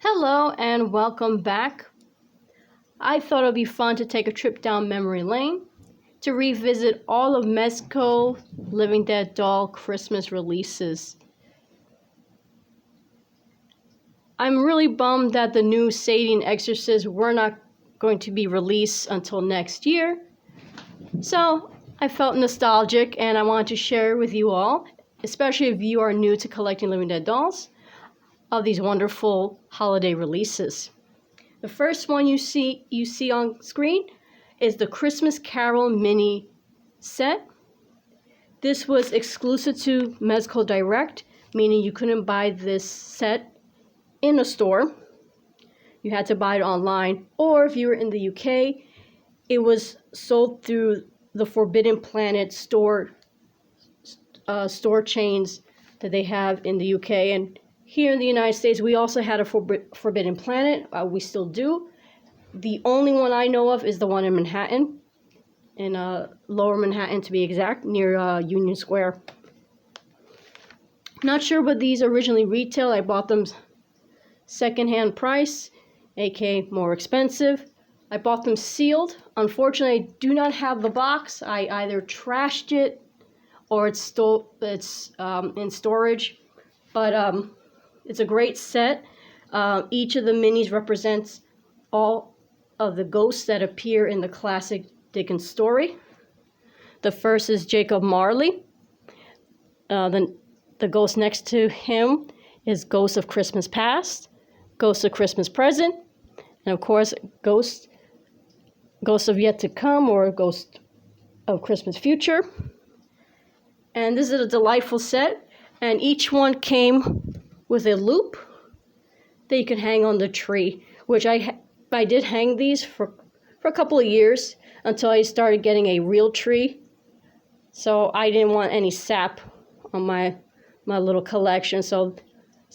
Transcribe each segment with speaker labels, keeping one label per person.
Speaker 1: Hello and welcome back. I thought it would be fun to take a trip down memory lane to revisit all of Mezco Living Dead Doll Christmas releases. I'm really bummed that the new Sadie and Exorcist were not going to be released until next year. So I felt nostalgic and I wanted to share with you all, especially if you are new to collecting Living Dead dolls, of these wonderful holiday releases. The first one you see on screen is the Christmas Carol mini set. This was exclusive to Mezco Direct, meaning you couldn't buy this set in a store. You had to buy it online, or if you were in the UK, it was sold through the Forbidden Planet store chains that they have in the UK. And here in the United States, we also had a Forbidden Planet. We still do. The only one I know of is the one in Manhattan, in Lower Manhattan to be exact, near Union Square. Not sure what these originally retail. I bought them secondhand price, aka more expensive. I bought them sealed. Unfortunately, I do not have the box. I either trashed it or it's in storage. But it's a great set. Each of the minis represents all of the ghosts that appear in the classic Dickens story. The first is Jacob Marley. The ghost next to him is Ghost of Christmas Past, Ghost of Christmas Present, and of course, Ghost of Yet to Come, or Ghost of Christmas Future. And this is a delightful set, and each one came with a loop that you can hang on the tree, which I did hang these for a couple of years until I started getting a real tree. So I didn't want any sap on my little collection. So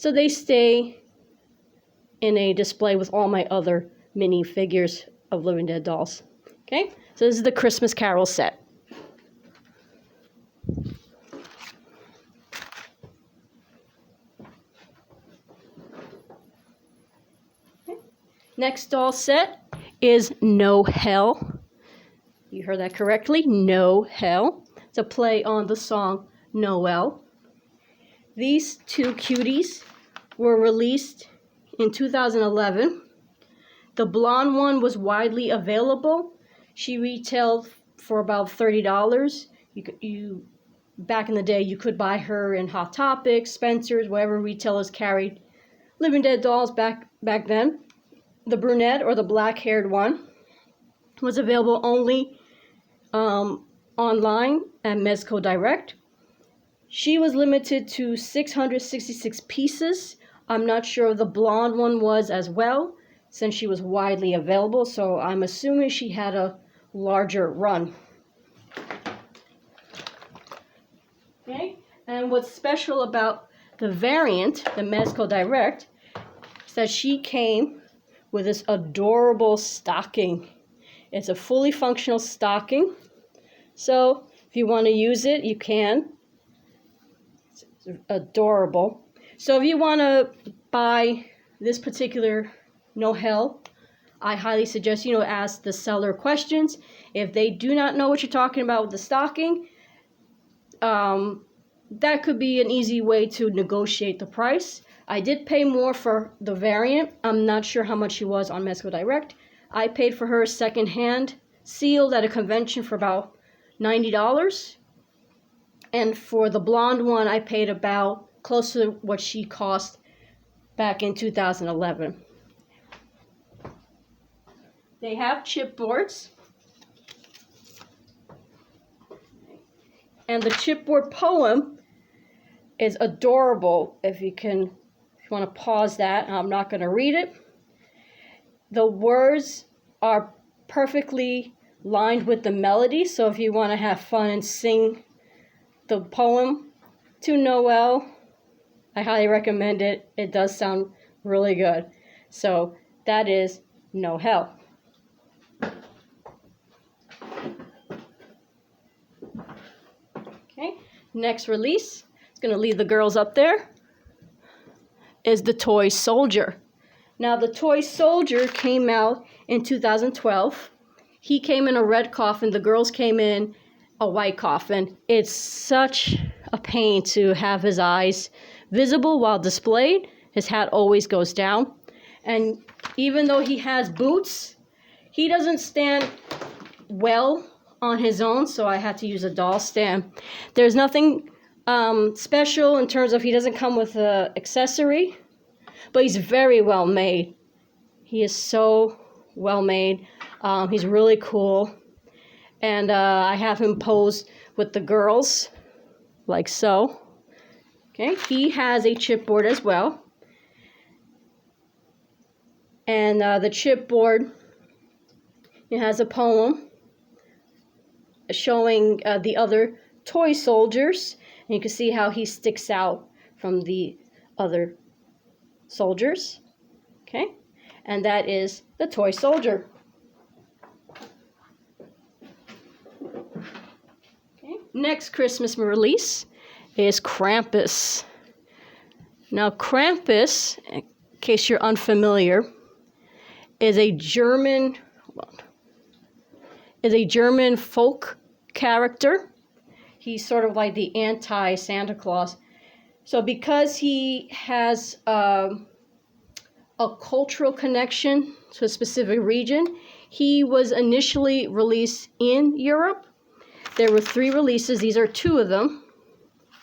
Speaker 1: they stay in a display with all my other mini figures of Living Dead dolls. Okay, so this is the Christmas Carol set. Next doll set is No Hell. You heard that correctly, No Hell. It's a play on the song Noel. These two cuties were released in 2011. The blonde one was widely available. She retailed for about $30. Back in the day, you could buy her in Hot Topics, Spencer's, whatever retailers carried Living Dead dolls back then. The brunette, or the black-haired one, was available only online at Mezco Direct. She was limited to 666 pieces. I'm not sure if the blonde one was as well, since she was widely available, so I'm assuming she had a larger run. Okay, and what's special about the variant, the Mezco Direct, is that she came with this adorable stocking. It's a fully functional stocking. So if you want to use it, you can. It's adorable. So if you want to buy this particular No Hell, I highly suggest ask the seller questions. If they do not know what you're talking about with the stocking, that could be an easy way to negotiate the price. I did pay more for the variant. I'm not sure how much she was on Mezco Direct. I paid for her secondhand, sealed at a convention for about $90. And for the blonde one, I paid about close to what she cost back in 2011. They have chipboards. And the chipboard poem is adorable. If you want to pause that, I'm not going to read it. The words are perfectly lined with the melody, so if you want to have fun and sing the poem to Noel, I highly recommend it. It does sound really good. So that is No Hell. Okay, next release, it's going to leave the girls up there, is the toy soldier. Now, the toy soldier came out in 2012. He came in a red coffin. The girls came in a white coffin. It's such a pain to have his eyes visible while displayed. His hat always goes down. And even though he has boots, he doesn't stand well on his own, so I had to use a doll stand. There's nothing special in terms of he doesn't come with an accessory, but he's very well made. He is so well made. He's really cool. And I have him pose with the girls, like so. Okay, he has a chipboard as well. And the chipboard, it has a poem showing the other toy soldiers. And you can see how he sticks out from the other soldiers. Okay, and that is the toy soldier. Okay. Next Christmas release is Krampus. Now, Krampus, in case you're unfamiliar, is a German folk character. He's sort of like the anti-Santa Claus. So because he has a cultural connection to a specific region, he was initially released in Europe. There were 3 releases. These are 2 of them.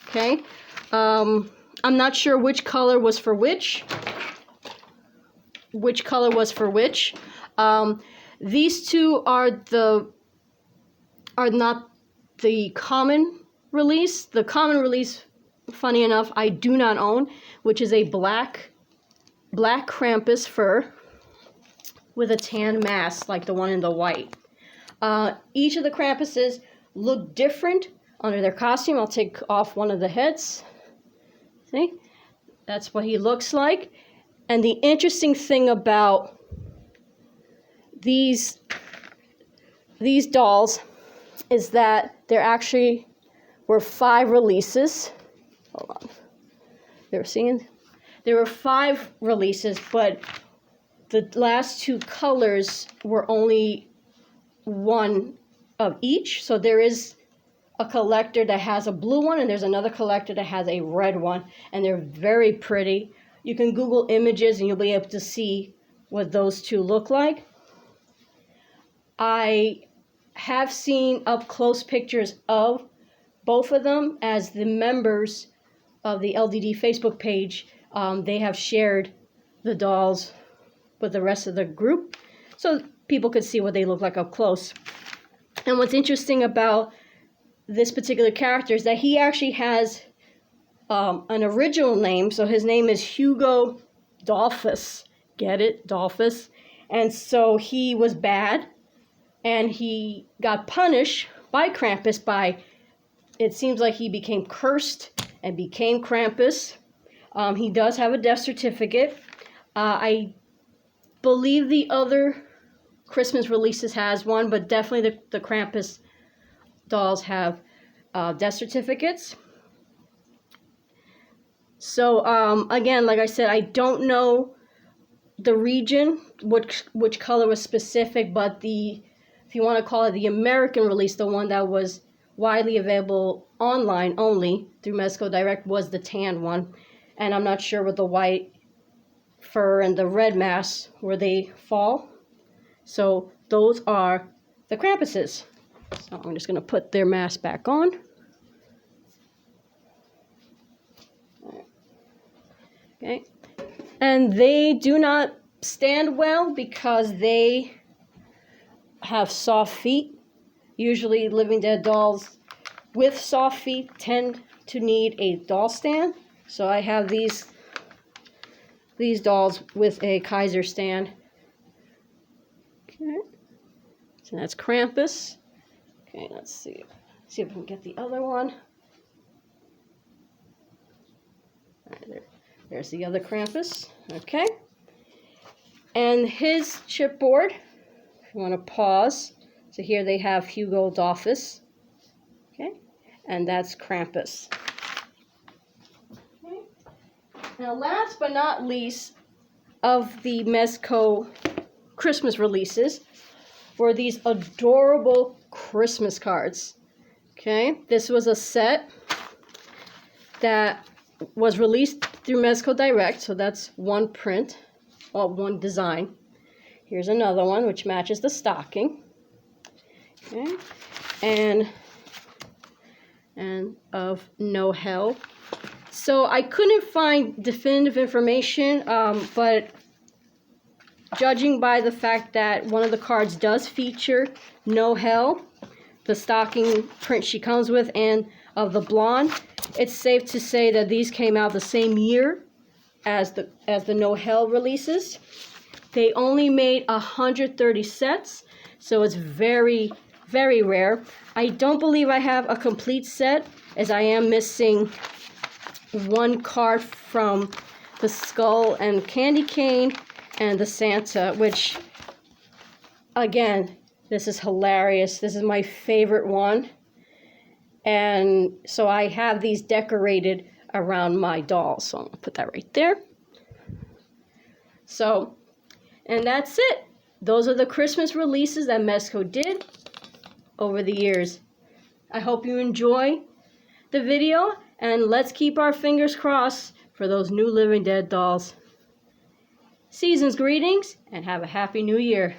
Speaker 1: Okay. I'm not sure which color was for which. These 2 are not the common release. The common release, funny enough, I do not own, which is a black Krampus fur with a tan mask like the one in the white. Each of the Krampuses look different under their costume. I'll take off one of the heads. See? That's what he looks like. And the interesting thing about these dolls is that there actually were 5 releases. Hold on. There were 5 releases, but the last 2 colors were only one of each. So there is a collector that has a blue one, and there's another collector that has a red one, and they're very pretty. You can Google images and you'll be able to see what those 2 look like. I have seen up close pictures of both of them as the members of the LDD Facebook page. They have shared the dolls with the rest of the group so people could see what they look like up close. And what's interesting about this particular character is that he actually has an original name. So his name is Hugo Dolphus. Get it? Dolphus. And so he was bad, and he got punished by Krampus by, it seems like he became cursed and became Krampus. He does have a death certificate. I believe the other Christmas releases has one, but definitely the Krampus dolls have death certificates. So again, like I said, I don't know the region, which color was specific, but if you want to call it the American release, the one that was widely available online only through Mezco Direct, was the tan one. And I'm not sure with the white fur and the red mask where they fall. So those are the Krampuses. So I'm just going to put their mask back on. Okay. And they do not stand well because they have soft feet. Usually Living Dead dolls with soft feet tend to need a doll stand. So I have these dolls with a Kaiser stand. Okay. So that's Krampus. Okay, let's see if we can get the other one. All right, there's the other Krampus. Okay. And his chipboard, if you want to pause. So here they have Hugo Dolphus. Okay. And that's Krampus. Okay. Now, last but not least, of the Mezco Christmas releases were these adorable Christmas cards. Okay, this was a set that was released through Mezco Direct, so that's one print, or one design. Here's another one which matches the stocking. Okay, and of No Hell. So I couldn't find definitive information, but judging by the fact that one of the cards does feature No Hell, the stocking print she comes with, and of the blonde, it's safe to say that these came out the same year as the No Hell releases. They only made 130 sets, so it's very, very rare. I don't believe I have a complete set, as I am missing one card from the Skull and Candy Cane and the Santa, which, again, this is hilarious. This is my favorite one. And so I have these decorated around my dolls. So I'm going to put that right there. So, and that's it. Those are the Christmas releases that Mezco did over the years. I hope you enjoy the video, and let's keep our fingers crossed for those new Living Dead dolls. Season's greetings, and have a happy new year.